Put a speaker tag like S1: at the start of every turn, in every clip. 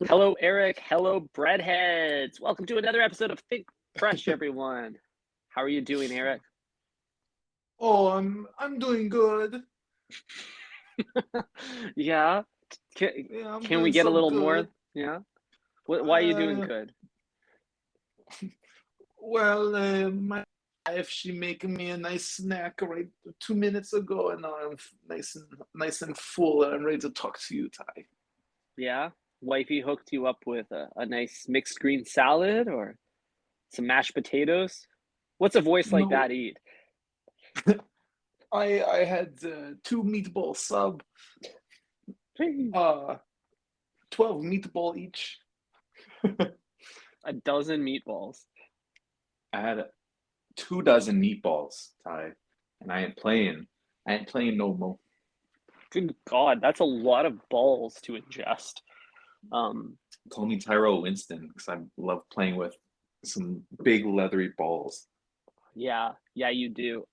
S1: Hello, Eric. Hello, breadheads. Welcome to another episode of Think Fresh, everyone. How are you doing, Eric?
S2: Oh, I'm doing good.
S1: Yeah. Can,
S2: Yeah, I'm
S1: can we
S2: doing
S1: get a
S2: so
S1: little
S2: good.
S1: more? Yeah. Why are you doing
S2: Uh,
S1: good?
S2: my wife, she making me a nice snack right 2 minutes ago, and now I'm nice and full, and I'm ready to talk to you, Ty.
S1: Yeah. Wifey hooked you up with a nice mixed green salad or some mashed potatoes. What's a voice like
S2: No,
S1: that eat?
S2: I had two meatball sub, uh, 12 meatball each.
S1: A dozen meatballs.
S3: I had 2 dozen meatballs, Ty, and I ain't playing. I ain't playing no more.
S1: Good God, that's a lot of balls to ingest. Um,
S3: Call me Tyrell Winston because I love playing with some big leathery balls.
S1: yeah, you do.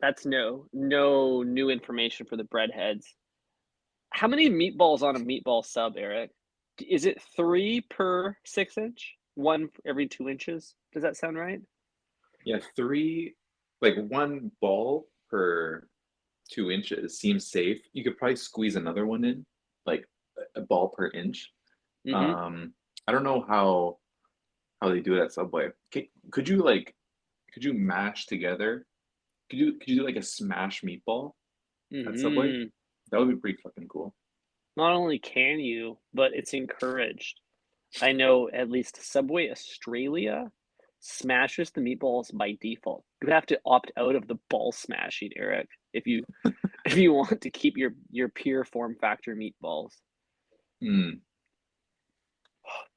S1: That's no new information for the breadheads. How many meatballs on a meatball sub, Eric? Is it three per 6 inch? One for every 2 inches? Does that sound right?
S3: Yeah, three, like one ball per 2 inches seems safe. You could probably squeeze another one in, like a ball per inch.
S1: Mm-hmm.
S3: Um, I don't know how they do it at Subway. Could you mash together? Could you do like a smash meatball at Subway?
S1: Mm-hmm.
S3: That would be pretty fucking cool.
S1: Not only can you, but it's encouraged. I know at least Subway Australia smashes the meatballs by default. You have to opt out of the ball smashing, Eric, if you if you want to keep your pure form factor meatballs.
S3: Mm,
S1: It,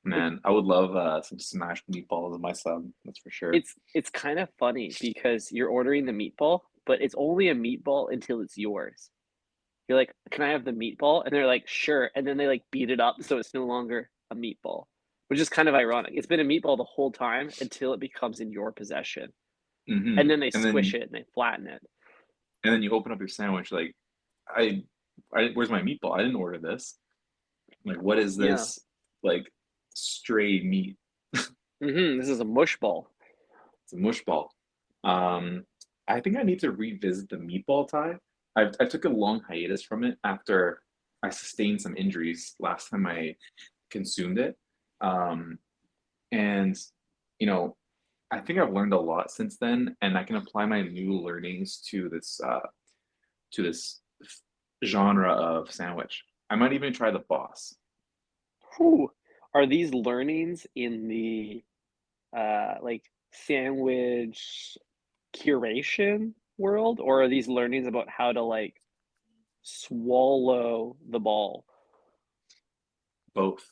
S3: man, I would love some smashed meatballs in my sub. That's for sure.
S1: it's kind of funny because you're ordering the meatball, but it's only a meatball until it's yours. You're like, "Can I have the meatball?" And they're like, "Sure." And then they like beat it up so it's no longer a meatball, which is kind of ironic. It's been a meatball the whole time until it becomes in your possession. And then they
S3: And
S1: squish it and they flatten it.
S3: then you open up your sandwich like, I, where's my meatball? I didn't order this. Like, what is
S1: Yeah.
S3: this? Like, stray meat.
S1: This is a mush ball.
S3: It's a mush ball. Um, I think I need to revisit the meatball tie. I took a long hiatus from it after I sustained some injuries last time I consumed it. Um, and you know, I think I've learned a lot since then, and I can apply my new learnings to this genre of sandwich. I might even try the boss.
S1: Whew. Are these learnings in the like sandwich curation world, or are these learnings about how to like swallow the ball?
S3: Both.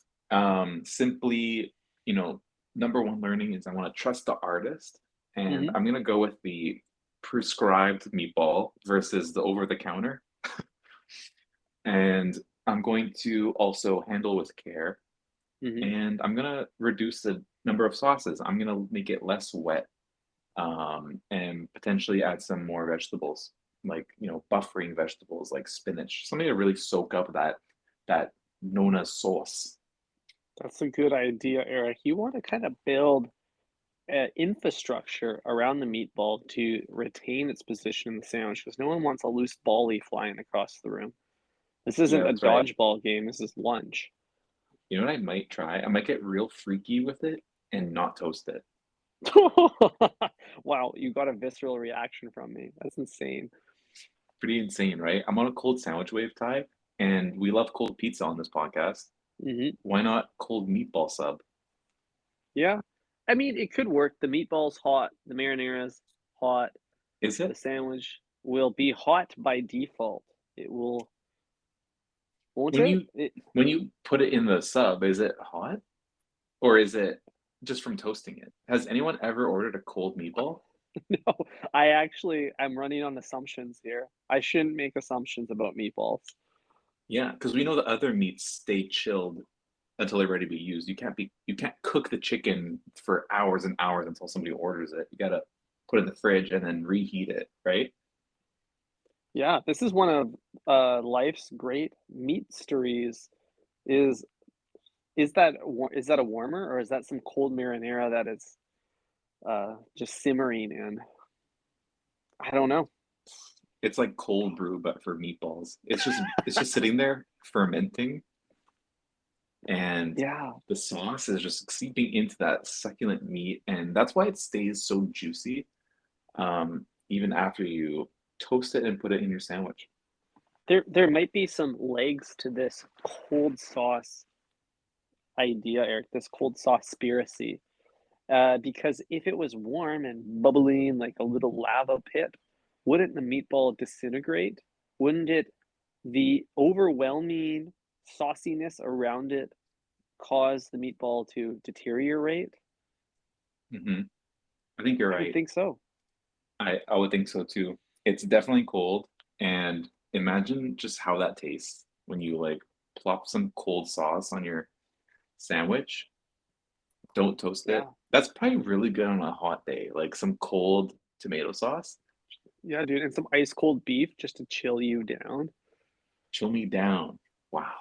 S3: Simply, you know, number one learning is I want to trust the artist, and
S1: Hmm.
S3: I'm gonna go with the prescribed meatball versus the over the counter. And I'm going to also handle with care,
S1: Hmm.
S3: and I'm gonna reduce the number of sauces. I'm gonna make it less wet, and potentially add some more vegetables, like buffering vegetables like spinach, something to really soak up that Nona sauce.
S1: That's a good idea, Eric. You want to kind of build infrastructure around the meatball to retain its position in the sandwich because no one wants a loose bally flying across the room. This
S3: Yeah,
S1: isn't a
S3: that's right.
S1: dodgeball game. This is lunch.
S3: You know what I might try? I might get real freaky with it and not toast it.
S1: Wow, you got a visceral reaction from me. That's insane.
S3: Pretty insane, right? I'm on a cold sandwich wave type, and we love cold pizza on this podcast.
S1: Hmm.
S3: Why not cold meatball sub?
S1: Yeah. I mean, it could work. The meatball's hot, the marinara's hot,
S3: Is
S1: the
S3: it?
S1: sandwich will be hot by default. It will, won't
S3: When
S1: it?
S3: you when you put it in the sub, is it hot? Or is it just from toasting it? Has anyone ever ordered a cold meatball?
S1: No, I'm running on assumptions here. I shouldn't make assumptions about meatballs.
S3: Yeah, because we know the other meats stay chilled until they're ready to be used. You can't cook the chicken for hours and hours until somebody orders it. You gotta put it in the fridge and then reheat it, right?
S1: Yeah, this is one of life's great meat stories is Is that a warmer, or is that some cold marinara that is just simmering in? I don't know.
S3: It's like cold brew, but for meatballs. It's just sitting there fermenting, and
S1: Yeah,
S3: the sauce is just seeping into that succulent meat, and that's why it stays so juicy, even after you toast it and put it in your sandwich.
S1: there might be some legs to this cold sauce idea, Eric. This cold sauce spiracy. Because if it was warm and bubbling like a little lava pit, wouldn't the meatball disintegrate? Wouldn't it, the overwhelming sauciness around it cause the meatball to deteriorate?
S3: Hmm. I think you're
S1: I would
S3: right.
S1: think so.
S3: I would think so too. It's definitely cold, and imagine just how that tastes when you like plop some cold sauce on your sandwich. Don't toast it.
S1: Yeah.
S3: That's probably really good on a hot day, like some cold tomato sauce.
S1: Yeah, dude. And some ice cold beef just to chill you down.
S3: Chill me down. Wow.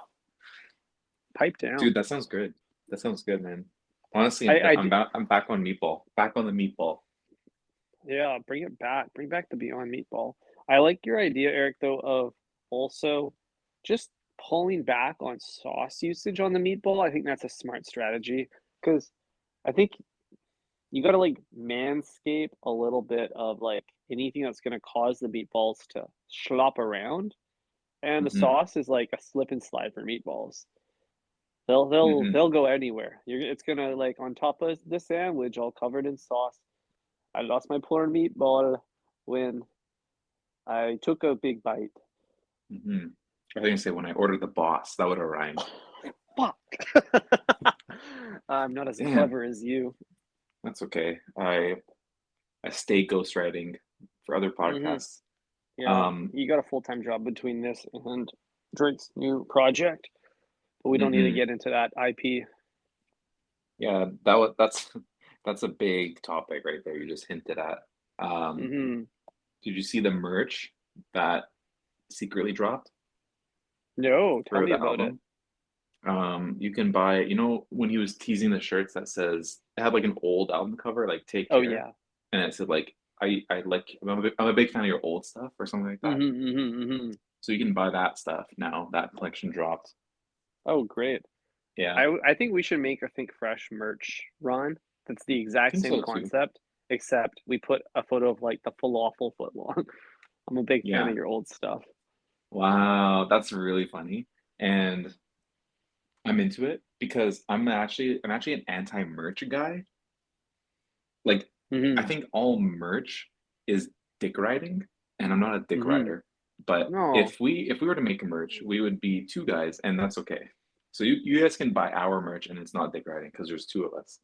S1: Pipe
S3: Dude,
S1: down.
S3: that sounds good. That sounds good, man. Honestly,
S1: I, I,
S3: I'm
S1: d-
S3: back. I'm back on meatball. Back on the meatball.
S1: yeah, bring it back. Bring back the Beyond Meatball. I like your idea, Eric, though, of also just pulling back on sauce usage on the meatball. I think that's a smart strategy because I think you got to like manscape a little bit of like anything that's going to cause the meatballs to slop around. And the
S3: Hmm.
S1: sauce is like a slip and slide for meatballs. They'll
S3: Hmm.
S1: they'll go anywhere. It's gonna like on top of the sandwich, all covered in sauce. I lost my poor meatball when I took a big bite.
S3: Hmm. I think I say when I ordered the boss, that would have rhymed.
S1: Fuck. I'm not as
S3: Damn,
S1: clever as you.
S3: that's okay. I stay ghostwriting for other
S1: Hmm.
S3: podcasts.
S1: Yeah,
S3: Um,
S1: you got a full-time job between this and Drake's new project, but we don't need to
S3: mhm.
S1: get into that IP.
S3: Yeah, that's that's a big topic right there. You just hinted at. Um,
S1: Hmm.
S3: did you see the merch that secretly dropped
S1: No, tell
S3: for
S1: me
S3: the
S1: about it.
S3: album? You can buy, when he was teasing the shirts that says it had like an old album cover, like "Take
S1: Oh
S3: Care,"
S1: yeah.
S3: and it said like I like I'm a big fan of your old stuff or something like that.
S1: Hmm.
S3: So you can buy that stuff now. That collection dropped.
S1: Oh, great.
S3: Yeah,
S1: I think we should make a Think Fresh merch, Ron. That's the
S3: I
S1: exact
S3: think
S1: same
S3: so too.
S1: concept, except we put a photo of like the falafel foot long. I'm a big fan
S3: Yeah.
S1: of your old stuff.
S3: Wow, that's really funny. And I'm into it because I'm actually an anti-merch guy. Like I
S1: Hmm.
S3: think all merch is dick riding, and I'm not a dick
S1: Hmm.
S3: rider. But
S1: No,
S3: if we were to make a merch, we would be two guys, and that's okay. So you guys can buy our merch, and it's not dick riding because there's two of us.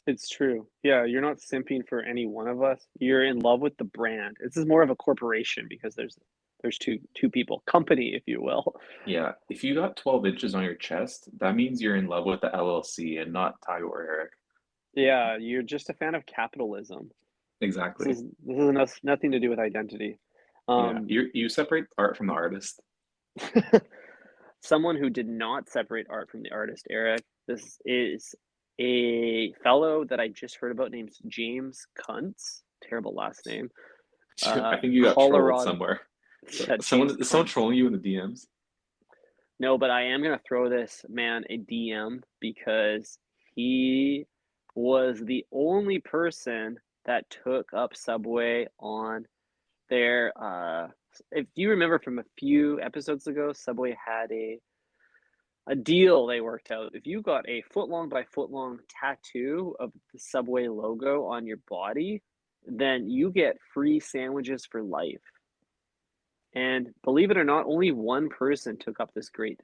S1: it's true. Yeah, you're not simping for any one of us. You're in love with the brand. This is more of a corporation because there's two people, company, if you will.
S3: Yeah, if you got 12 inches on your chest, that means you're in love with the LLC and not Ty or Eric.
S1: Yeah, you're just a fan of capitalism.
S3: Exactly.
S1: This is nothing to do with identity.
S3: Yeah,
S1: Um,
S3: you separate art from the artist.
S1: someone who did not separate art from the artist, Eric. This is a fellow that I just heard about named James Kuntz. Terrible last name.
S3: I think you got trolled
S1: Colorado.
S3: somewhere.
S1: Yeah, James
S3: Is someone
S1: Kuntz.
S3: trolling you in the DMs?
S1: No, but I am gonna throw this man a DM because he was the only person that took up Subway on their if you remember from a few episodes ago, Subway had a deal they worked out. If you got a foot long by foot long tattoo of the Subway logo on your body, then you get free sandwiches for life. And believe it or not, only one person took up this great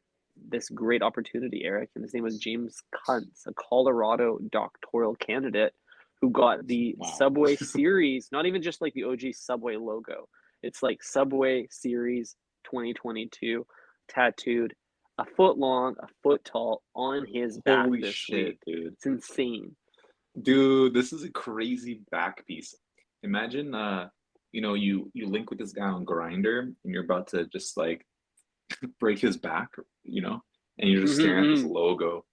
S1: opportunity, Eric, and his name was James Kuntz, a Colorado doctoral candidate who got the
S3: Wow.
S1: Subway series, not even just like the OG Subway logo. It's like Subway series 2022 tattooed a foot long, a foot tall on his back
S3: Holy
S1: this
S3: shit,
S1: week.
S3: dude.
S1: It's insane.
S3: Dude, this is a crazy back piece. Imagine you link with this guy on Grinder and you're about to just like break his back, and you're just staring at this
S1: Hmm.
S3: logo.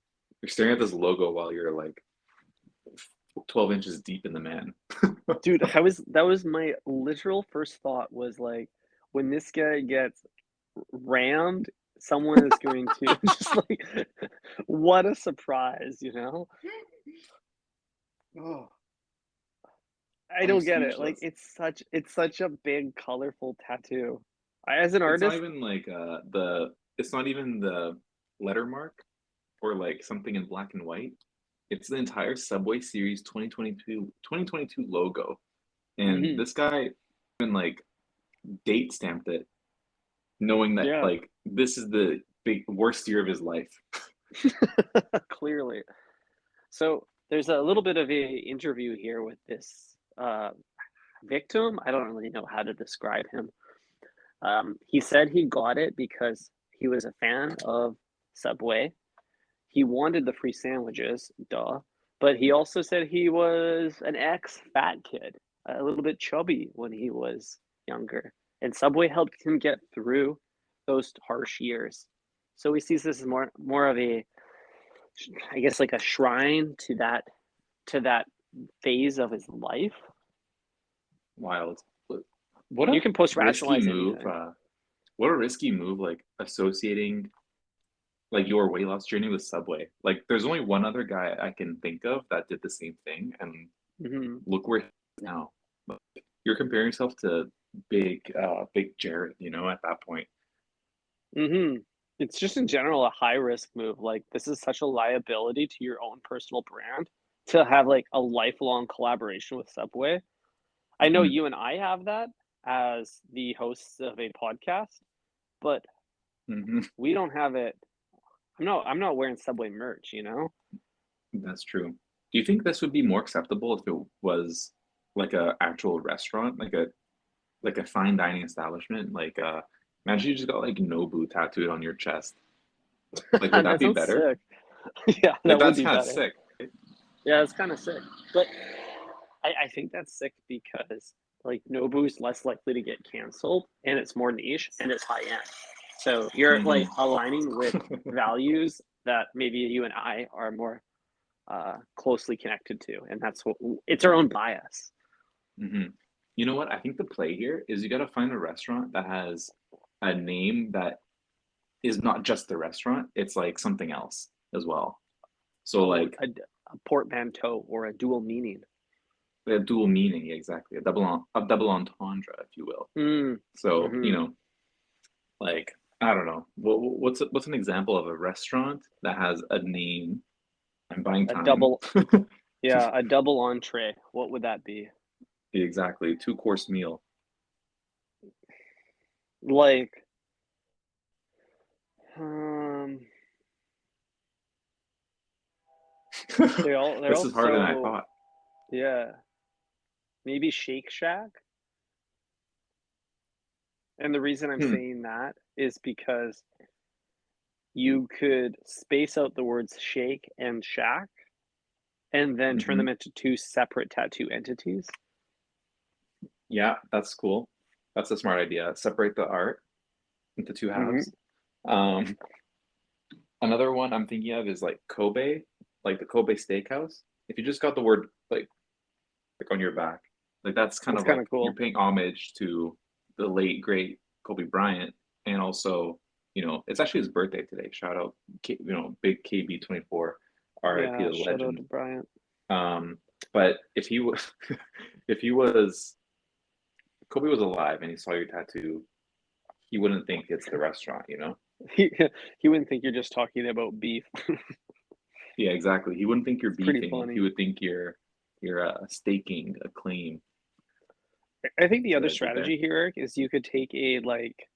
S3: You're staring at this logo while you're like 12 inches deep in the man.
S1: Dude, that was my literal first thought was like, when this guy gets rammed, someone is going to just like, what a surprise, you know?
S3: Oh,
S1: I
S3: I'm
S1: don't get it. Like,
S3: speechless.
S1: it's such a big, colorful tattoo. As an
S3: It's not
S1: artist,
S3: even like it's not even the letter mark or like something in black and white. It's the entire Subway Series 2022 logo. And
S1: mhm,
S3: this guy even like date stamped it, knowing that
S1: yeah,
S3: like this is the big worst year of his life.
S1: clearly. So there's a little bit of a interview here with this victim. I don't really know how to describe him. He said he got it because he was a fan of Subway. He wanted the free sandwiches, duh. But he also said he was an ex-fat kid, a little bit chubby when he was younger. And Subway helped him get through those harsh years. So he sees this as more of a, I guess, like a shrine to that phase of his life.
S3: Wild. What
S1: You
S3: a
S1: can post
S3: risky
S1: rationalize
S3: move.
S1: anything.
S3: What a risky move, like associating like your weight loss journey with Subway. Like there's only one other guy I can think of that did the same thing, and
S1: Hmm.
S3: look where he is now. But you're comparing yourself to big Jared, you know, at that point.
S1: Hmm. It's just in general a high risk move. Like, this is such a liability to your own personal brand to have like a lifelong collaboration with Subway. I know
S3: Hmm.
S1: you and I have that as the hosts of a podcast, but
S3: Hmm.
S1: we don't have it. I'm not wearing Subway merch, you know?
S3: That's true. Do you think this would be more acceptable if it was like a actual restaurant, like a fine dining establishment? Like imagine you just got like Nobu tattooed on your chest. Like would that
S1: That
S3: be
S1: sounds
S3: better?
S1: sick. Yeah,
S3: Like
S1: that would
S3: that's
S1: be
S3: kind of
S1: better.
S3: sick.
S1: Yeah, it's kind of sick. But I think that's sick because like Nobu's less likely to get canceled and it's more niche and it's high end. So you're like
S3: Hmm.
S1: aligning with values that maybe you and I are more closely connected to, and that's what it's our own bias.
S3: Hmm. You know what? I think the play here is you got to find a restaurant that has a name that is not just the restaurant, it's like something else as well. So
S1: Oh,
S3: like
S1: a portmanteau or a dual meaning.
S3: a dual meaning, exactly, a double entendre, if you will.
S1: Mm,
S3: So, you
S1: hmm.
S3: know, like I don't know, what's an example of a restaurant that has a name? I'm buying
S1: A
S3: time.
S1: double, yeah, a double entree. What would that be?
S3: Exactly, two-course meal.
S1: Like, um, they're
S3: This
S1: all
S3: is harder than I
S1: so,
S3: thought.
S1: yeah. Maybe Shake Shack. And the reason I'm
S3: Hmm.
S1: saying that is because you could space out the words shake and shack and then turn
S3: Hmm.
S1: them into two separate tattoo entities.
S3: Yeah, that's cool. That's a smart idea. Separate the art into two
S1: Hmm.
S3: halves. Um, Another one I'm thinking of is like Kobe, like the Kobe Steakhouse. If you just got the word like on your back, like that's kind
S1: That's
S3: of
S1: kind
S3: like
S1: of
S3: you're
S1: cool.
S3: paying homage to the late great Kobe Bryant, and also you know it's actually his birthday today. Shout out, you know, big KB 24, R.I.P.
S1: Yeah,
S3: the
S1: shout out
S3: legend.
S1: to Bryant.
S3: But if he was, if he was Kobe was alive and he saw your tattoo, he wouldn't think it's the restaurant, you know?
S1: He, he wouldn't think you're just talking about beef.
S3: Yeah, exactly. He wouldn't think you're
S1: It's pretty
S3: beefing. He
S1: funny.
S3: would think you're staking a claim
S1: I think the other
S3: to there.
S1: strategy here, Eric, is you could take a like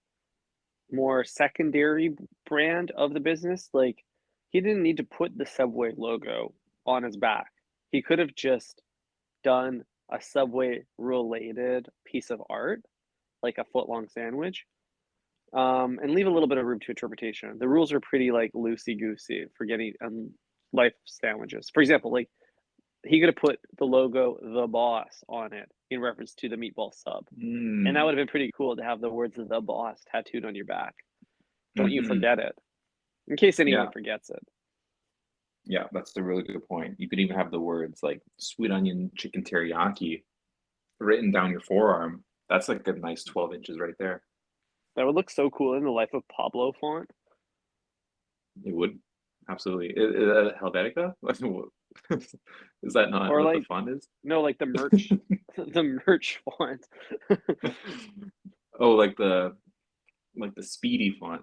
S1: more secondary brand of the business. Like, he didn't need to put the Subway logo on his back. He could have just done a Subway related piece of art, like a foot long sandwich, and leave a little bit of room to interpretation. The rules are pretty like loosey goosey for getting life sandwiches. For example, like he could have put the logo "The Boss" on it in reference to the meatball sub, and that
S3: Mm,
S1: would have been pretty cool to have the words "The Boss" tattooed on your back. Don't you
S3: hmm.
S1: forget it, in case anyone
S3: Yeah,
S1: forgets it.
S3: Yeah, that's a really good point. You could even have the words like sweet onion chicken teriyaki written down your forearm. That's like a nice 12 inches right there.
S1: That would look so cool in the Life of Pablo font.
S3: It would. Absolutely. Is that Helvetica? Is that not
S1: Or
S3: what the
S1: like
S3: font is?
S1: no, like the merch the merch font.
S3: Oh, like the Speedy font.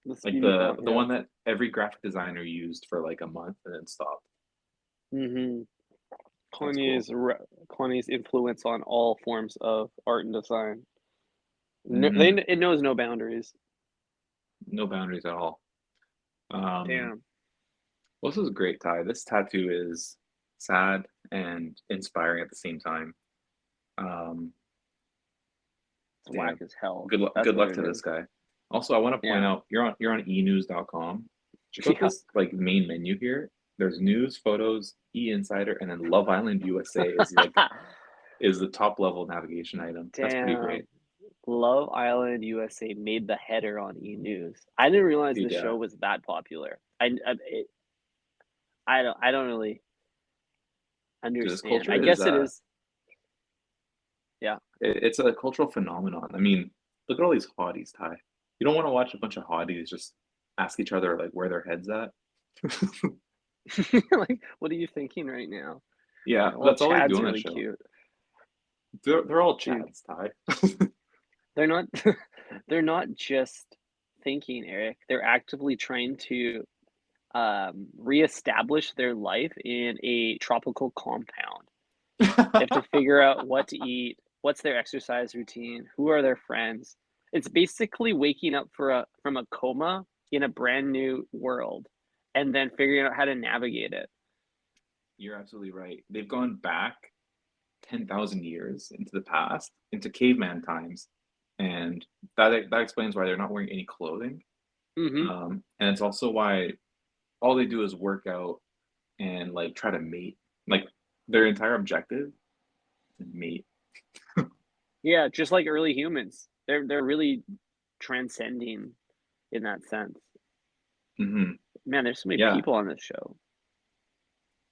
S1: The
S3: Like
S1: speedy font,
S3: the
S1: yeah.
S3: one that every graphic designer used for like a month and then stopped.
S1: Mm-hmm.
S3: That's cool.
S1: Clooney's influence on all forms of art and design. No,
S3: Hmm.
S1: it knows no boundaries.
S3: No boundaries at all. Um,
S1: Damn,
S3: well, this is a great tie. This tattoo is sad and inspiring at the same time. Um,
S1: it's whack
S3: Damn.
S1: as hell.
S3: Good luck.
S1: That's
S3: Good
S1: what
S3: luck
S1: it
S3: to this
S1: is.
S3: guy. Also, I want to point
S1: Yeah,
S3: out you're on enews.com. Check out
S1: yeah.
S3: this like main menu here. There's news, photos, E Insider, and then Love Island USA is the top level navigation item. That's pretty
S1: Damn.
S3: great.
S1: Love Island USA made the header on E News. I didn't realize the
S3: Dude, yeah.
S1: show was that popular. I don't really
S3: Dude, this
S1: understand.
S3: culture
S1: I
S3: is
S1: guess it is. Yeah.
S3: it's a cultural phenomenon. I mean, look at all these hotties, Ty. You don't want to watch a bunch of hotties just ask each other like where their heads at.
S1: Like, what are you thinking right now?
S3: Yeah,
S1: Well,
S3: that's all they do
S1: Chad's
S3: on the
S1: really
S3: show.
S1: cute,
S3: They're all
S1: dude.
S3: Chads, Ty.
S1: They're not they're not just thinking, Eric. They're actively trying to reestablish their life in a tropical compound. They have to figure out what to eat, what's their exercise routine, who are their friends. It's basically waking up from a coma in a brand new world and then figuring out how to navigate it.
S3: You're absolutely right. They've gone back 10,000 years into the past, into caveman times, and that explains why they're not wearing any clothing.
S1: Hmm.
S3: And it's also why all they do is work out and like try to mate. Like their entire objective is mate.
S1: Yeah, just like early humans. They're really transcending in that sense.
S3: Hmm.
S1: Man, there's so many
S3: Yeah,
S1: people on this show.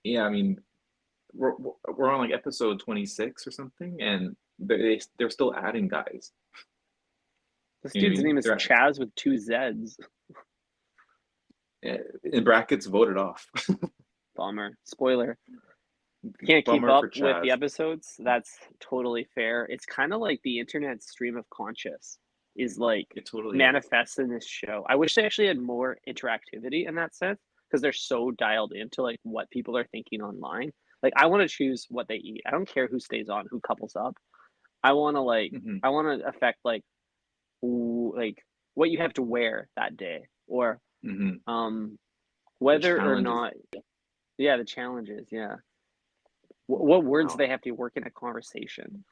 S3: yeah. I mean, we're we're on like episode 26 or something, and they're still adding guys.
S1: This
S3: You know what I
S1: dude's
S3: mean?
S1: name is
S3: They're
S1: Chaz with two Z's.
S3: in brackets voted off.
S1: Bummer. Spoiler. Can't keep
S3: Bummer for
S1: up with the
S3: Chaz.
S1: episodes. That's totally fair. It's kind of like the internet stream of conscious is like
S3: It totally is.
S1: manifests in this show. I wish they actually had more interactivity in that sense because they're so dialed into like what people are thinking online. Like I want to choose what they eat. I don't care who stays on, who couples up.
S3: Hmm.
S1: I want to affect like what you have to wear that day or
S3: Hmm.
S1: um
S3: The
S1: whether or
S3: challenges.
S1: not, yeah, the challenges, yeah. What words
S3: Wow.
S1: they have to work in a conversation.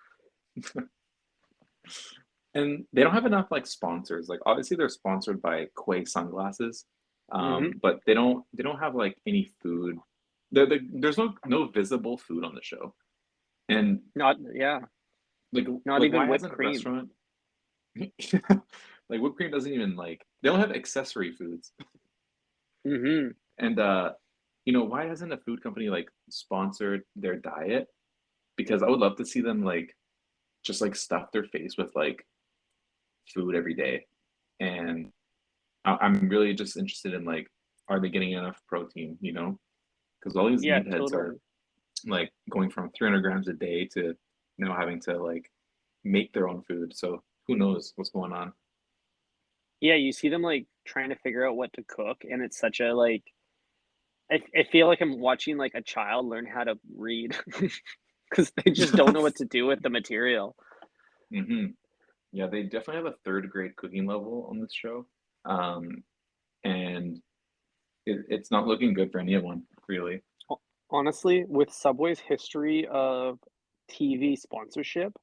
S3: And they don't have enough like sponsors. Like obviously they're sponsored by Quay sunglasses,
S1: Hmm.
S3: but they don't have like any food. There's no visible food on the show, and
S1: Not, yeah, not
S3: like
S1: even
S3: why
S1: whipped
S3: hasn't a
S1: cream.
S3: restaurant like whipped cream doesn't even like they don't have accessory foods,
S1: Hmm.
S3: and why hasn't a food company like sponsored their diet? Because I would love to see them like just like stuff their face with like food every day and I'm really just interested in like, are they getting enough protein? Because all these
S1: Yeah,
S3: meatheads are
S1: totally.
S3: like going from 300 grams a day to having to like make their own food. So who knows what's going on?
S1: Yeah, you see them like trying to figure out what to cook, and it's such a like. I feel like I'm watching like a child learn how to read because they just don't know what to do with the material.
S3: Hmm. Yeah, they definitely have a third grade cooking level on this show, um, and it's not looking good for anyone, really.
S1: Honestly, with Subway's history of TV sponsorship,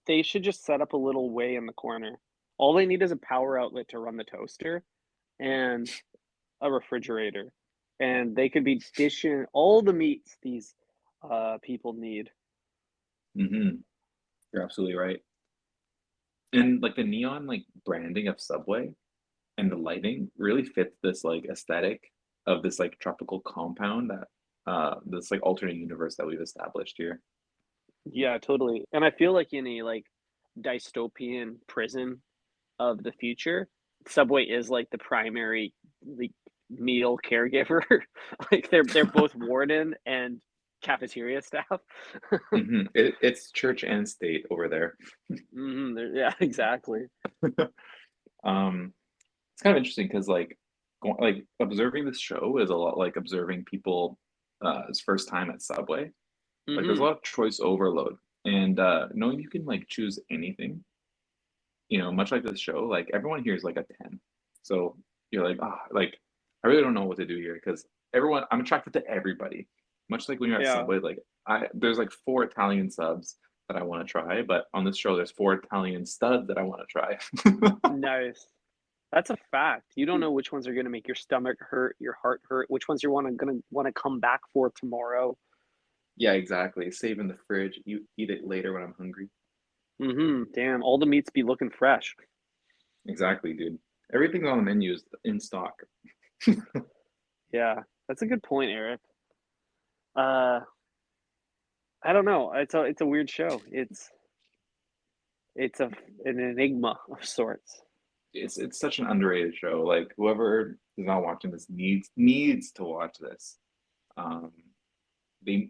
S1: they should just set up a little way in the corner. All they need is a power outlet to run the toaster and a refrigerator, and they could be dishing all the meats these people need.
S3: Hmm. You're absolutely right. And like the neon like branding of Subway and the lighting really fits this like aesthetic of this like tropical compound that this like alternate universe that we've established here.
S1: Yeah, totally. And I feel like in a like dystopian prison of the future, Subway is like the primary like meal caregiver. Like they're both warden and cafeteria staff.
S3: It's church and state over there.
S1: Yeah, exactly.
S3: It's kind of interesting because like observing this show is a lot like observing people his first time at Subway. Like there's a
S1: Hmm.
S3: lot of choice overload, and knowing you can like choose anything, much like this show, like everyone here is like a 10. So you're like, like I really don't know what to do here because I'm attracted to everybody. Much like when you're at
S1: Yeah,
S3: Subway, like there's like 4 Italian subs that I want to try, but on this show there's 4 Italian studs that I want to try.
S1: nice. That's a fact. You don't know which ones are gonna make your stomach hurt, your heart hurt, which ones you're gonna wanna come back for tomorrow.
S3: Yeah, exactly. Save in the fridge. You eat it later when I'm hungry.
S1: Damn, all the meats be looking fresh.
S3: Exactly, dude. Everything on the menu is in stock.
S1: Yeah, that's a good point, Eric. Uh, I don't know. It's a weird show. It's an enigma of sorts.
S3: It's such an underrated show. Like whoever is not watching this needs to watch this. Um, they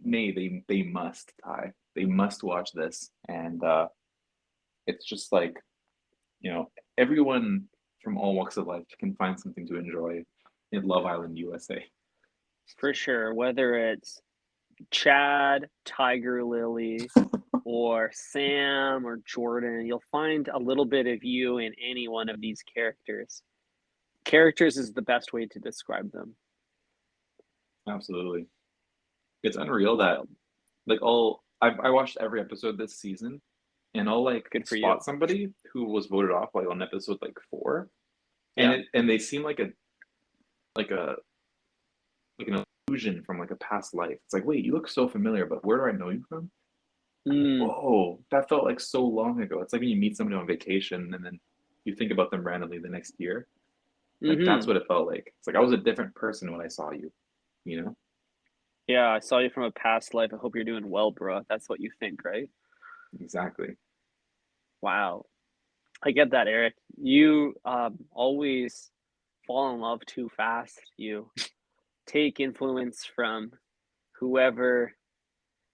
S3: must, Ty. They must watch this, and it's just like everyone from all walks of life can find something to enjoy in Love Island USA.
S1: For sure. Whether it's Chad, Tiger Lily, or Sam or Jordan, you'll find a little bit of you in any one of these characters. Characters is the best way to describe them.
S3: Absolutely, it's unreal that like I watched every episode this season, and I'll like
S1: Good for you.
S3: spot somebody who was voted off like on episode like 4, and
S1: Yeah.
S3: and they seem like a like an illusion from like a past life. It's like, wait, you look so familiar, but where do I know you from?
S1: Mm,
S3: Whoa, that felt like so long ago. It's like when you meet somebody on vacation and then you think about them randomly the next year. Like that's
S1: hmm.
S3: what it felt like. It's like I was a different person when I saw you, you know?
S1: Yeah, I saw you from a past life. I hope you're doing well, bro. That's what you think, right?
S3: Exactly.
S1: Wow. I get that, Eric. You always fall in love too fast. You take influence from whoever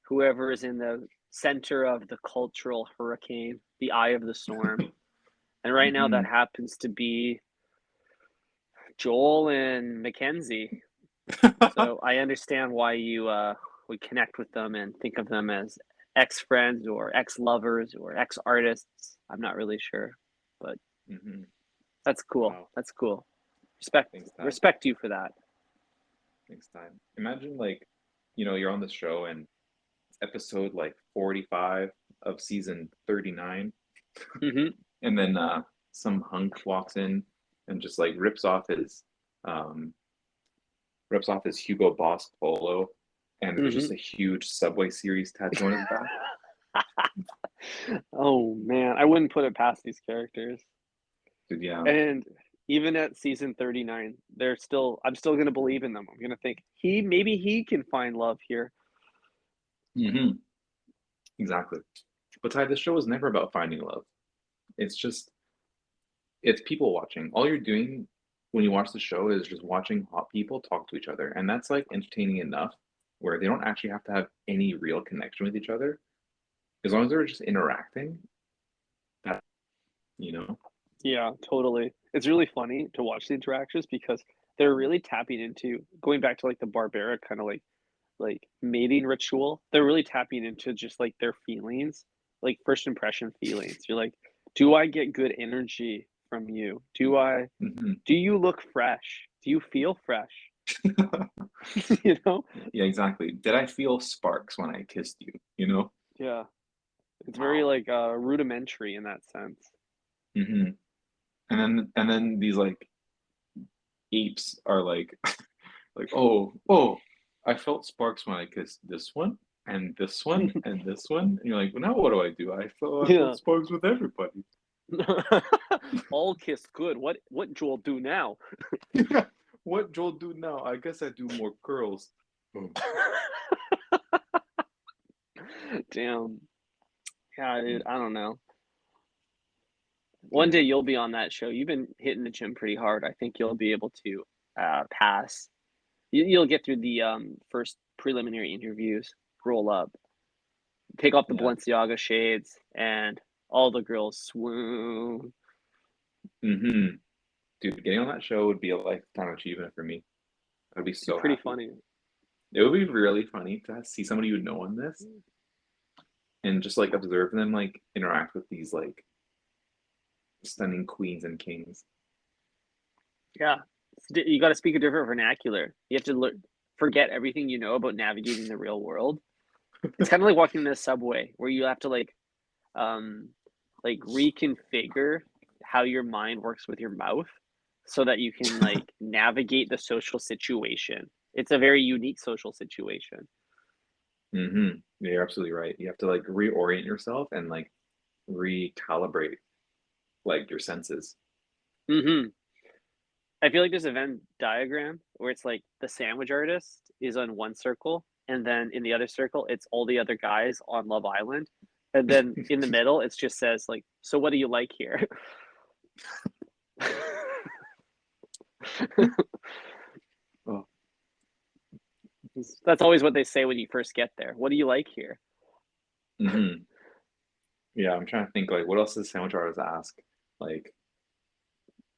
S1: whoever is in the center of the cultural hurricane, the eye of the storm. And right now that
S3: Hmm.
S1: happens to be Joel and Mackenzie. So I understand why you would connect with them and think of them as ex-friends or ex-lovers or ex-artists. I'm not really sure, but
S3: Hmm.
S1: that's cool.
S3: Wow.
S1: That's cool. Respect
S3: Thanks, Ty.
S1: respect you for that.
S3: Thanks, Ty. Imagine like, you're on the show and it's episode like 45 of season 39,
S1: Hmm.
S3: and then some hunk walks in and just like um rips off his Hugo Boss polo, and there's
S1: Hmm.
S3: just a huge Subway series tattoo on his back.
S1: Oh man, I wouldn't put it past these characters.
S3: Dude, yeah.
S1: And even at season 39, I'm still gonna believe in them. I'm gonna think maybe he can find love here.
S3: Hmm. Exactly. But Ty, this show is never about finding love. It's just it's people watching. All you're doing when you watch the show is just watching hot people talk to each other, and that's like entertaining enough where they don't actually have to have any real connection with each other. As long as they're just interacting, that you know.
S1: Yeah, totally. It's really funny to watch the interactions because they're really tapping into going back to like the barbaric kind of like mating ritual. They're really tapping into just like their feelings, like first impression feelings. You're like, do I get good energy from you?
S3: Hmm.
S1: Do you look fresh? Do you feel fresh? You know?
S3: Yeah, exactly. Did I feel sparks when I kissed you? You know?
S1: Yeah. It's very
S3: Wow.
S1: like rudimentary in that sense.
S3: Hmm. And then these like apes are like like, oh, I felt sparks when I kissed this one and this one and this one. And you're like, well, now what do? I felt
S1: Yeah.
S3: sparks with everybody.
S1: All kiss good. What Joel do now?
S3: What Joel do now? I guess I do more curls. Boom.
S1: Damn. Yeah, dude. I don't know. One day you'll be on that show. You've been hitting the gym pretty hard. I think you'll be able to pass. You'll get through the first preliminary interviews, roll up, take off the
S3: Yeah.
S1: Balenciaga shades, and all the girls swoon.
S3: Mm-hmm. Dude, getting on that show would be a lifetime achievement for me. I'd be so
S1: Pretty
S3: happy.
S1: funny.
S3: It would be really funny to see somebody you know on this and just like observe them like interact with these like stunning queens and kings.
S1: Yeah, you got to speak a different vernacular. You have to forget everything you know about navigating the real world. It's kind of like walking in the subway where you have to like reconfigure how your mind works with your mouth so that you can like navigate the social situation. It's a very unique social situation.
S3: Mm-hmm. Yeah, you're absolutely right. You have to like reorient yourself and like recalibrate like your senses.
S1: Mm-hmm. I feel like there's a Venn diagram where it's like the sandwich artist is on one circle, and then in the other circle, it's all the other guys on Love Island. And then in the middle, it just says like, so what do you like here?
S3: Oh.
S1: That's always what they say when you first get there. What do you like here?
S3: Mm-hmm. Yeah, I'm trying to think like what else does sandwich artists ask? Like,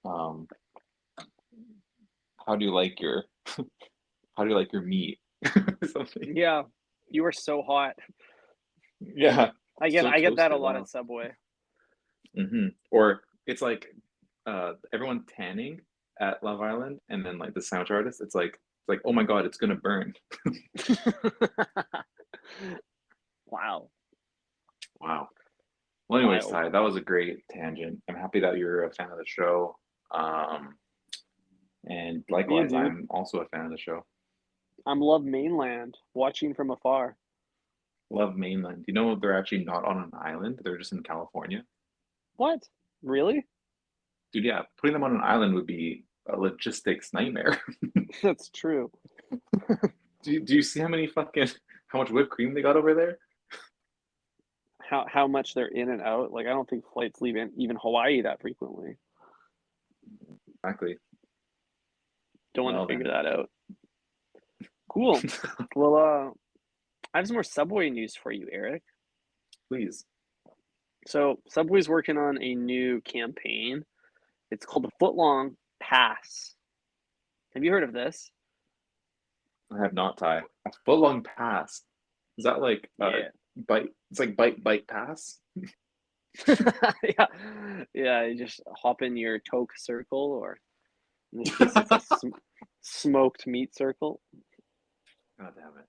S3: um, how do you like your how do you like your meat? Something.
S1: Yeah, you are so hot.
S3: Yeah.
S1: I get
S3: So
S1: that a
S3: toasted.
S1: lot
S3: Wow.
S1: at Subway.
S3: Mm-hmm. Or it's like everyone tanning at Love Island and then like the sandwich artist, it's like, oh my God, it's gonna burn.
S1: Wow.
S3: Wow. Well, anyways,
S1: Wild.
S3: Ty, that was a great tangent. I'm happy that you're a fan of the show. And
S1: Yeah,
S3: likewise,
S1: dude.
S3: I'm also a fan of the show.
S1: I'm Love Mainland, watching from afar.
S3: Love Mainland. You know, they're actually not on an island, they're just in California.
S1: What? Really?
S3: Dude, yeah, putting them on an island would be a logistics nightmare.
S1: That's true.
S3: Do you see how much whipped cream they got over there?
S1: How much they're in and out. Like I don't think flights leave even Hawaii that frequently.
S3: Exactly.
S1: Don't want to
S3: Well
S1: figure
S3: then.
S1: that out. Cool. Well, I have some more Subway news for you, Eric.
S3: Please.
S1: So Subway's working on a new campaign. It's called the Footlong Pass. Have you heard of this?
S3: I have not, Ty. A foot-long pass. Is that like
S1: Yeah.
S3: bite? It's like bite pass.
S1: Yeah. Yeah, you just hop in your toke circle, or in this case, it's a smoked meat circle.
S3: God damn it.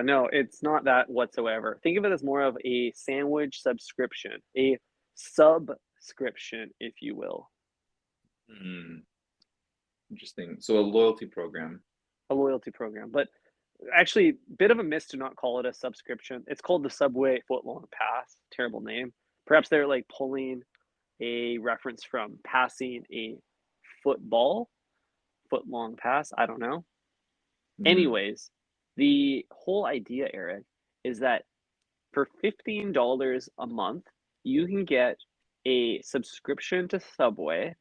S1: No, it's not that whatsoever. Think of it as more of a sandwich subscription, a subscription, if you will,
S3: Hmm. Interesting. So a loyalty program.
S1: a loyalty program. But actually, bit of a miss to not call it a subscription. It's called the Subway Footlong Pass. Terrible name. Perhaps they're like pulling a reference from passing a football, footlong pass. I don't know.
S3: Hmm.
S1: Anyways, the whole idea, Eric, is that for $15 a month, you can get a subscription to Subway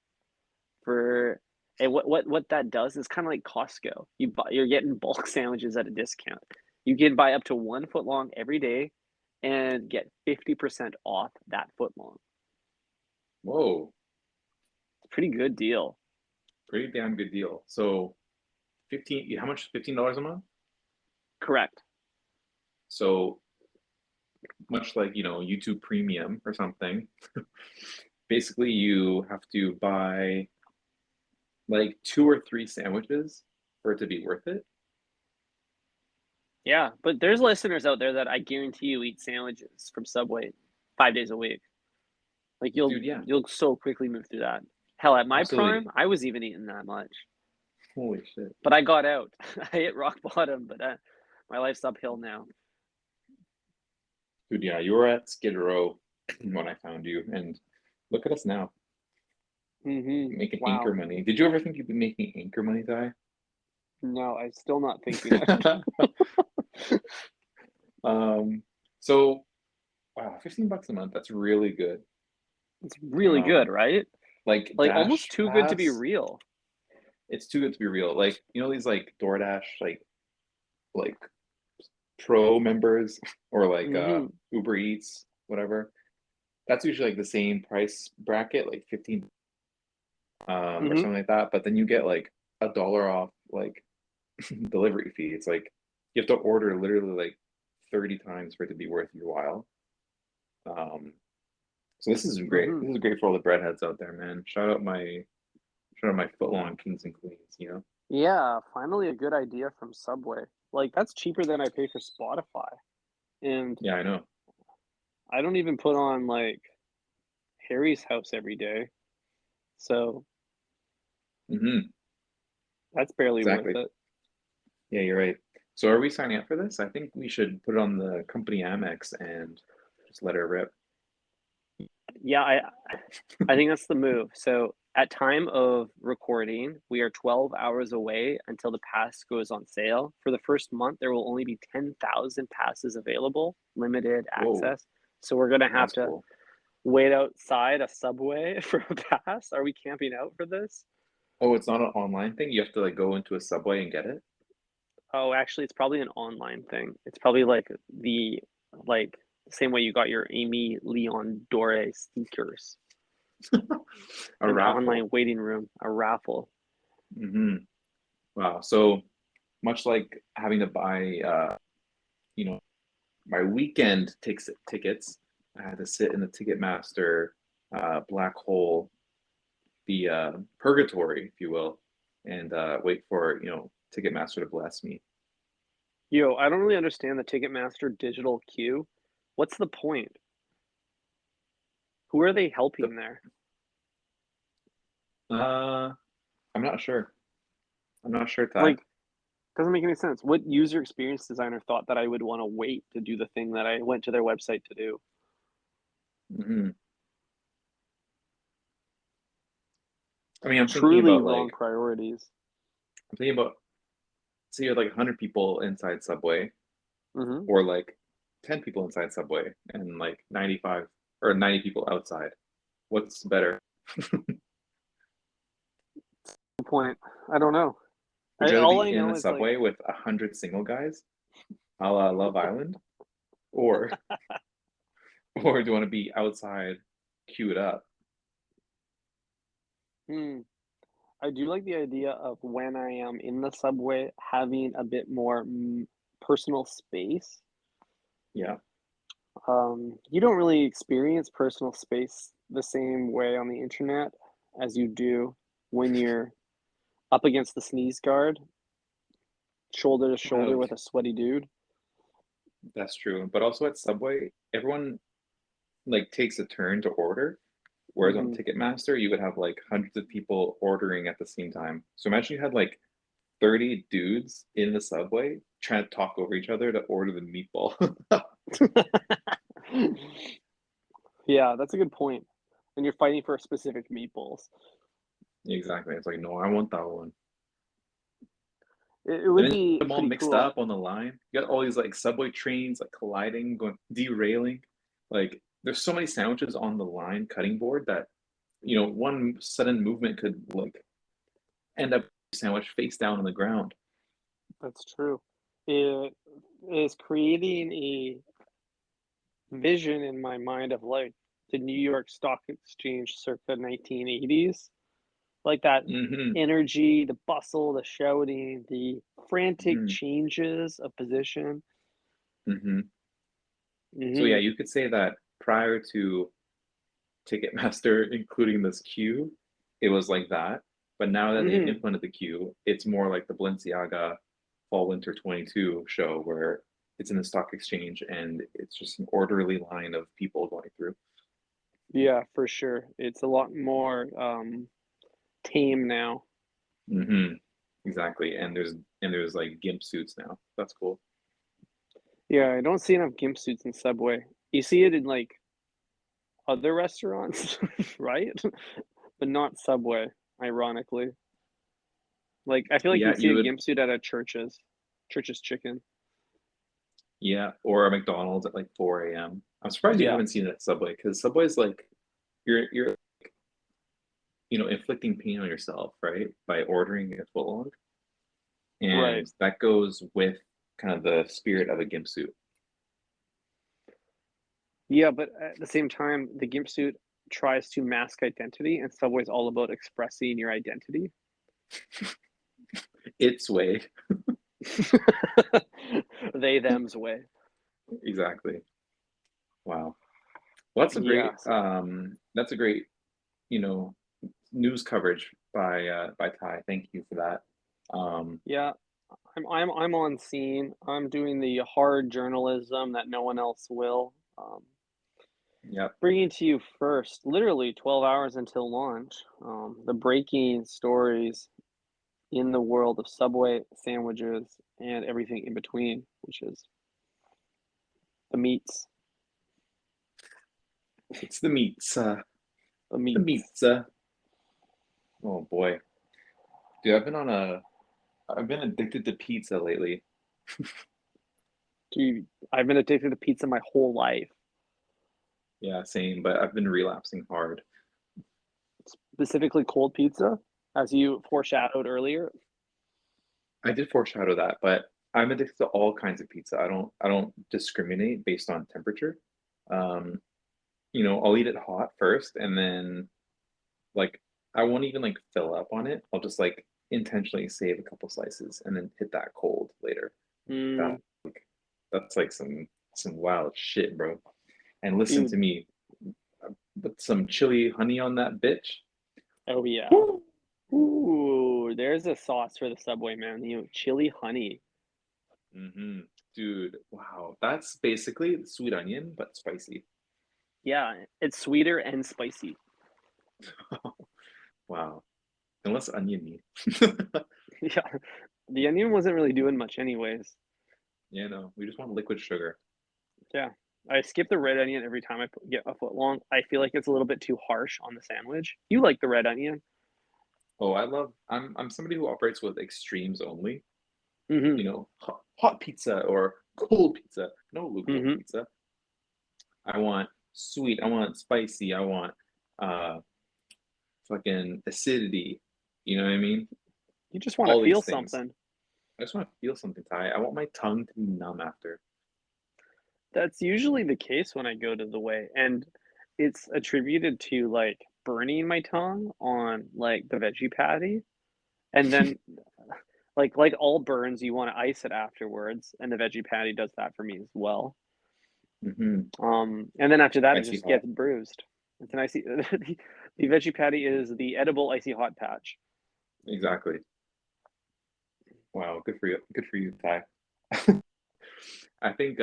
S1: for, and what that does is kind of like Costco. You're getting bulk sandwiches at a discount. You can buy up to 1 foot long every day and get 50% off that foot long.
S3: Whoa,
S1: Pretty good deal.
S3: pretty damn good deal. So 15, how much? $15 a month?
S1: Correct.
S3: So much like, YouTube Premium or something. Basically, you have to buy like 2 or 3 sandwiches for it to be worth it.
S1: Yeah, but there's listeners out there that I guarantee you eat sandwiches from Subway 5 days a week. Like
S3: Dude, yeah,
S1: you'll so quickly move through that. Hell, at my prime,
S3: absolutely.
S1: I was even eating that much,
S3: Holy shit.
S1: but I got out. I hit rock bottom, but my life's uphill now.
S3: Dude, yeah, you were at Skid Row when I found you, and look at us now. Making
S1: Wow.
S3: anchor money. Did you ever think you'd be making anchor money, Ty?
S1: No, I'm still not thinking it.
S3: So wow, $15 a month. That's really good.
S1: It's really good,
S3: Um,
S1: right?
S3: like
S1: Like
S3: Dash
S1: almost too good to be
S3: Pass,
S1: real.
S3: it's too good to be real. Like these like DoorDash like pro members or like
S1: Hmm.
S3: Uber Eats, whatever. That's usually like the same price bracket, like 15 or
S1: Hmm.
S3: something like that. But then you get like $1 off like delivery fee. It's like you have to order literally like 30 times for it to be worth your while. Um, so this is great.
S1: Hmm.
S3: This is great for all the breadheads out there, man. Shout out my footlong kings and queens.
S1: Yeah, finally a good idea from Subway. Like that's cheaper than I pay for Spotify. And
S3: Yeah, I know.
S1: I don't even put on like Harry's House every day. So that's barely worth
S3: Exactly.
S1: it.
S3: Yeah, you're right. So are we signing up for this? I think we should put it on the company Amex and just let her rip.
S1: Yeah, I think that's the move. So at time of recording, we are 12 hours away until the pass goes on sale. For the first month, there will only be 10,000 passes available, limited
S3: Whoa,
S1: access. So we're gonna have
S3: that's
S1: to
S3: cool.
S1: wait outside a Subway for a pass. Are we camping out for this?
S3: Oh, it's not an online thing. You have to like go into a Subway and get it.
S1: Oh, actually, it's probably an online thing. It's probably like same way you got your Amy Leon Dore sneakers,
S3: A
S1: an
S3: raffle.
S1: online waiting room, a raffle.
S3: Hmm. Wow. So much like having to buy, you know, my weekend tickets, I had to sit in the Ticketmaster black hole, the purgatory, if you will, and wait for Ticketmaster to bless me.
S1: Yo, I don't really understand the Ticketmaster digital queue. What's the point? Who are they
S3: The,
S1: helping there?
S3: I'm not sure. I'm not sure, Ty.
S1: Like, doesn't make any sense. What user experience designer thought that I would want to wait to do the thing that I went to their website to do?
S3: Hmm. I mean,
S1: Truly wrong priorities.
S3: I'm thinking about, say you had like 100 people inside Subway,
S1: Hmm.
S3: or like 10 people inside Subway, and like 95 or 90 people outside. What's better?
S1: Good point. I don't know.
S3: Would you rather
S1: All
S3: be
S1: I
S3: in
S1: know
S3: the
S1: is like,
S3: Subway with 100 single guys, a la Love Island, or or do you want to be outside, queued up?
S1: hmm, I do like the idea of when I am in the subway having a bit more personal space.
S3: Yeah.
S1: You don't really experience personal space the same way on the internet as you do when you're up against the sneeze guard, shoulder to shoulder
S3: Wow,
S1: with a sweaty dude.
S3: that's true. But also at Subway, everyone like takes a turn to order. Whereas on
S1: Hmm.
S3: Ticketmaster, you would have like hundreds of people ordering at the same time. So imagine you had like 30 dudes in the Subway trying to talk over each other to order the meatball.
S1: Yeah, that's a good point. And you're fighting for specific meatballs.
S3: Exactly. It's like, no, I want that one.
S1: It
S3: And
S1: would
S3: then you
S1: be
S3: get them all
S1: pretty
S3: mixed
S1: cool.
S3: up on the line. You got all these like subway trains like colliding, going derailing. Like there's so many sandwiches on the line cutting board that one sudden movement could like end up sandwich face down on the ground.
S1: That's true. It is creating a vision in my mind of like the New York Stock Exchange circa 1980s, like that
S3: Hmm.
S1: energy, the bustle, the shouting, the frantic
S3: Hmm.
S1: changes of position.
S3: Hmm. So yeah,
S1: Hmm.
S3: you could say that prior to Ticketmaster including this queue, it was like that. But now that they've
S1: Hmm.
S3: implemented the queue, it's more like the Balenciaga Fall Winter 22 show where it's in the stock exchange and it's just an orderly line of people going through.
S1: Yeah, for sure. It's a lot more tame now.
S3: Hmm. Exactly. And there's like gimp suits now. That's cool.
S1: Yeah, I don't see enough gimp suits in Subway. You see it in like other restaurants, right? but not Subway, ironically. Like, I feel like
S3: Yeah,
S1: you'd see
S3: you
S1: a
S3: would.
S1: gimp suit at a Church's Chicken.
S3: Yeah, or a McDonald's at like 4 a.m. I'm surprised you
S1: Yeah,
S3: haven't seen it at Subway because Subway's like you're inflicting pain on yourself, right? By ordering a footlong.
S1: right.
S3: And that goes with kind of the spirit of a gimp suit.
S1: Yeah, but at the same time, the gimp suit tries to mask identity, and Subway's all about expressing your identity.
S3: Its way.
S1: They them's way.
S3: Exactly. Wow. Well,
S1: Yeah, so,
S3: that's a great, you know, news coverage by Ty. Thank you for that.
S1: yeah. I'm on scene. I'm doing the hard journalism that no one else will.
S3: Yep.
S1: Bringing to you first, literally 12 hours until launch, the breaking stories in the world of Subway sandwiches and everything in between, which is the meats.
S3: It's the meats.
S1: The
S3: The
S1: meats.
S3: meats. Oh boy. Dude, I've been addicted to pizza lately.
S1: Dude, I've been addicted to pizza my whole life.
S3: Yeah, same, but I've been relapsing hard.
S1: Specifically cold pizza, as you foreshadowed earlier.
S3: I did foreshadow that, but I'm addicted to all kinds of pizza. I don't discriminate based on temperature. Um, I'll eat it hot first and then like I won't even like fill up on it. I'll just like intentionally save a couple slices and then hit that cold later.
S1: Mm,
S3: That that's like some wild shit, bro. And listen
S1: dude,
S3: to me, put some chili honey on that bitch.
S1: oh yeah.
S3: Woo!
S1: Ooh, there's a sauce for the Subway, man. Chili honey.
S3: Mm-hmm. Dude, wow. That's basically sweet onion, but spicy.
S1: Yeah, it's sweeter and spicy.
S3: Wow. And less onion meat.
S1: Yeah, the onion wasn't really doing much anyways.
S3: Yeah, no, we just want liquid sugar.
S1: Yeah, I skip the red onion every time get a foot long. I feel like it's a little bit too harsh on the sandwich. You like the red onion?
S3: Oh, I'm somebody who operates with extremes only.
S1: Mm-hmm.
S3: Hot pizza or cold pizza. No lukewarm
S1: Mm-hmm.
S3: pizza. I want sweet, I want spicy, I want uh fucking acidity. You know what I mean?
S1: You just want to
S3: All
S1: feel
S3: these things.
S1: something.
S3: I just want to feel something, Ty. I want my tongue to be numb after.
S1: That's usually the case when I go to the way, and it's attributed to like burning my tongue on like the veggie patty, and then like all burns, you want to ice it afterwards, and the veggie patty does that for me as well.
S3: Hmm.
S1: And then after that, it
S3: Icy
S1: just
S3: hot.
S1: gets bruised. It's an icy. The veggie patty is the edible icy hot patch.
S3: Exactly. Wow, good for you. Good for you, Ty. I think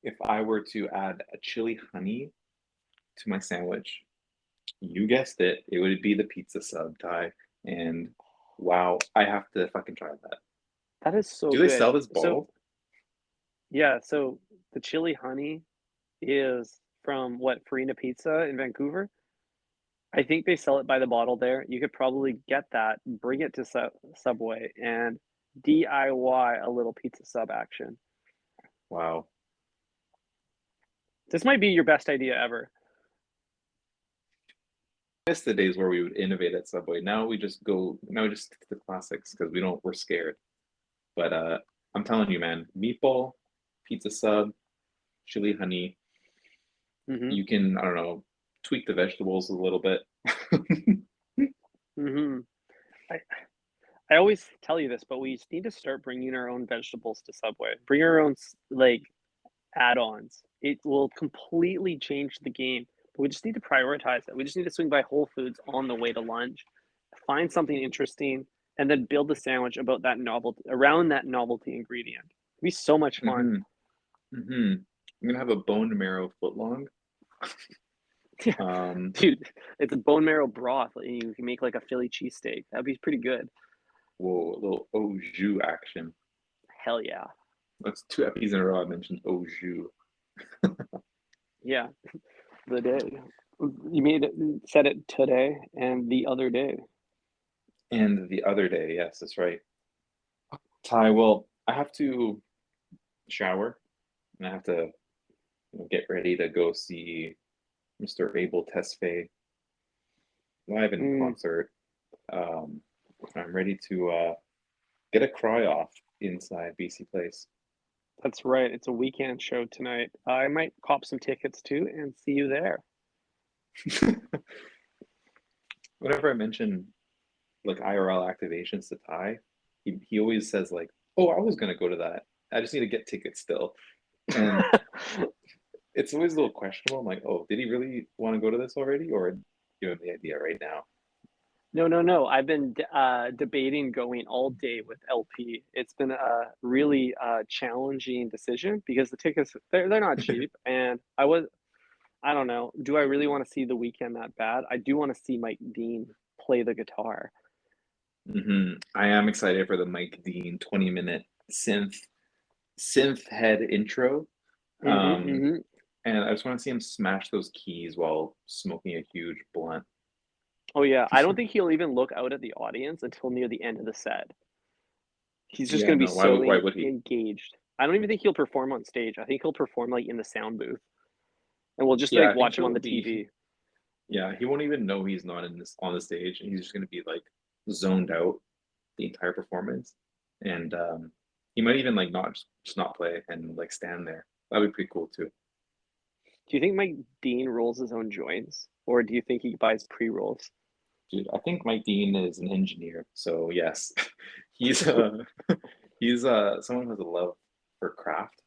S3: if I were to add a chili honey to my sandwich, you guessed it, it would be the pizza sub, Ty. And wow, I have to fucking try that.
S1: That is so
S3: Do they
S1: good.
S3: sell this
S1: So
S3: bottle?
S1: yeah, so the chili honey is from what Farina Pizza in Vancouver. I think they sell it by the bottle there. You could probably get that, bring it to Subway, and DIY a little pizza sub action.
S3: Wow.
S1: This might be your best idea ever.
S3: I miss the days where we would innovate at Subway. Now we just stick to the classics because we're scared. But I'm telling you, man, meatball, pizza sub, chili honey,
S1: Hmm.
S3: you can, I don't know, tweak the vegetables a little bit.
S1: Hmm. I, I always tell you this, but we just need to start bringing our own vegetables to Subway. Bring our own like add-ons. It will completely change the game. But we just need to prioritize it. We just need to swing by Whole Foods on the way to lunch, find something interesting, and then build the sandwich about that novelty around that novelty ingredient. It'd be so much fun.
S3: Hmm. Hmm. I'm gonna have a bone marrow footlong.
S1: Yeah,
S3: Um,
S1: dude, it's a bone marrow broth. You can make like a Philly cheesesteak. That'd be pretty good.
S3: whoa, a little au jus action.
S1: Hell yeah.
S3: That's two epis in a row I mentioned au jus.
S1: Yeah, the day. You said it today and the other day.
S3: And the other day, yes, that's right. Ty, well, I have to shower and I have to get ready to go see Mr. Abel Tesfaye live in
S1: Mm,
S3: concert. Um, I'm ready to get a cry off inside BC Place.
S1: that's right. It's a weekend show tonight. I might cop some tickets too and see you there.
S3: Whenever I mention like IRL activations to Ty, he always says like, "Oh, I was gonna go to that. I just need to get tickets still." And it's always a little questionable. I'm like, "Oh, did he really want to go to this already, or give him the idea right now?"
S1: No. I've been debating going all day with LP. It's been a really challenging decision because the tickets they're not cheap, and I don't know. Do I really want to see The Weeknd that bad? I do want to see Mike Dean play the guitar.
S3: I am excited for the Mike Dean 20-minute synth head intro.
S1: Hmm
S3: Um,
S1: hmm
S3: and I just want to see him smash those keys while smoking a huge blunt.
S1: Oh yeah, I don't think he'll even look out at the audience until near the end of the set. He's just
S3: Yeah,
S1: going to be
S3: no,
S1: so
S3: why would he?
S1: engaged. I don't even think he'll perform on stage. I think he'll perform like in the sound booth, and we'll just
S3: Yeah,
S1: like
S3: I think
S1: watch him on
S3: he'll
S1: the
S3: be.
S1: TV.
S3: Yeah, he won't even know he's not in this on the stage, and he's just gonna be like zoned out the entire performance. And he might even like not just not play and like stand there. That'd be pretty cool too.
S1: Do you think Mike Dean rolls his own joints, or do you think he buys pre-rolls?
S3: Dude, I think Mike Dean is an engineer, so yes, he's he's someone who has a love for craft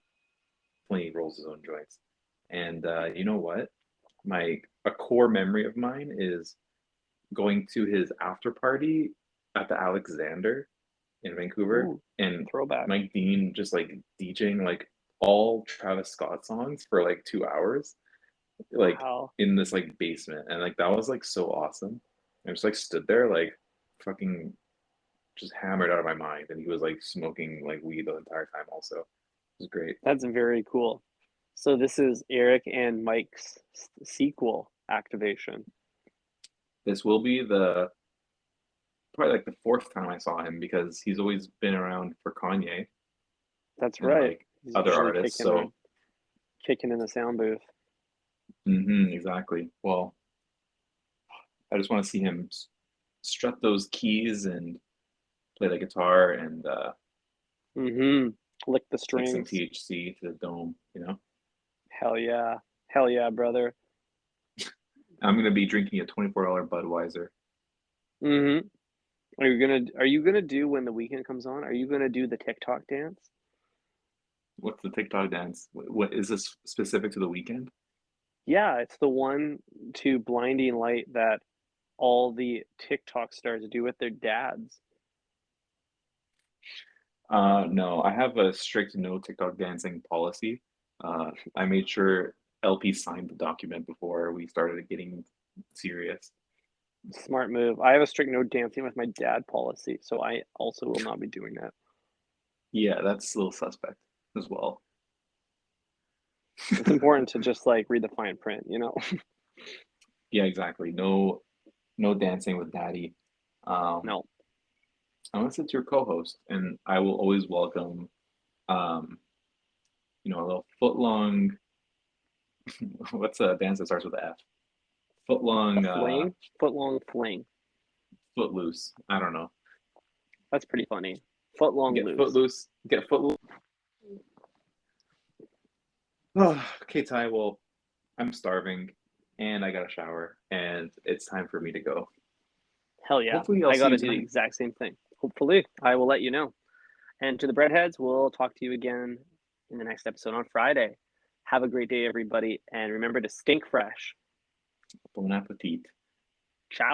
S3: when he rolls his own joints. And you know what? My a core memory of mine is going to his after party at the Alexander in Vancouver,
S1: Ooh,
S3: and
S1: throwback.
S3: Mike Dean just like DJing like all Travis Scott songs for like 2 hours, like
S1: Wow,
S3: in this like basement, and like that was like so awesome. I just like stood there like fucking just hammered out of my mind, and he was like smoking like weed the entire time. Also, it was great.
S1: that's very cool. So this is Eric and Mike's sequel activation.
S3: This will be the probably like the fourth time I saw him because he's always been around for Kanye
S1: That's
S3: and
S1: right.
S3: like
S1: He's
S3: other
S1: usually
S3: artists. So
S1: kicking in the sound booth.
S3: exactly. Well, I just want to see him strut those keys and play the guitar and
S1: Mm-hmm. Lick the
S3: take some
S1: strings.
S3: THC to the dome.
S1: Hell yeah. Hell yeah, brother.
S3: I'm gonna be drinking a $24 Budweiser.
S1: Mm-hmm. Are you gonna do when the weekend comes on? Are you gonna do the TikTok dance?
S3: What's the TikTok dance? What is this specific to the weekend?
S1: Yeah, it's the one to Blinding Light that all the TikTok stars do with their dads.
S3: No, I have a strict no TikTok dancing policy. I made sure LP signed the document before we started getting serious.
S1: Smart move. I have a strict no dancing with my dad policy, so I also will not be doing that.
S3: Yeah, that's a little suspect as well.
S1: It's important to just like read the fine print, you know?
S3: Yeah, exactly. No, no dancing with daddy. Um,
S1: No.
S3: unless it's your co-host, and I will always welcome, um, a little foot long. What's a dance that starts with F? Foot
S1: A
S3: long,
S1: fling? Foot long fling.
S3: foot loose. I don't know.
S1: That's pretty funny. Foot long
S3: Get foot
S1: loose.
S3: loose. Get foot loose. Oh, okay, Ty. Well, I'm starving, and I got a shower, and it's time for me to go.
S1: Hell yeah.
S3: Hopefully, I'll
S1: I
S3: see
S1: gotta
S3: you
S1: do the
S3: tonight.
S1: exact same thing. Hopefully, I will let you know. And to the breadheads, we'll talk to you again in the next episode on Friday. Have a great day, everybody, and remember to stink fresh.
S3: Bon appetit.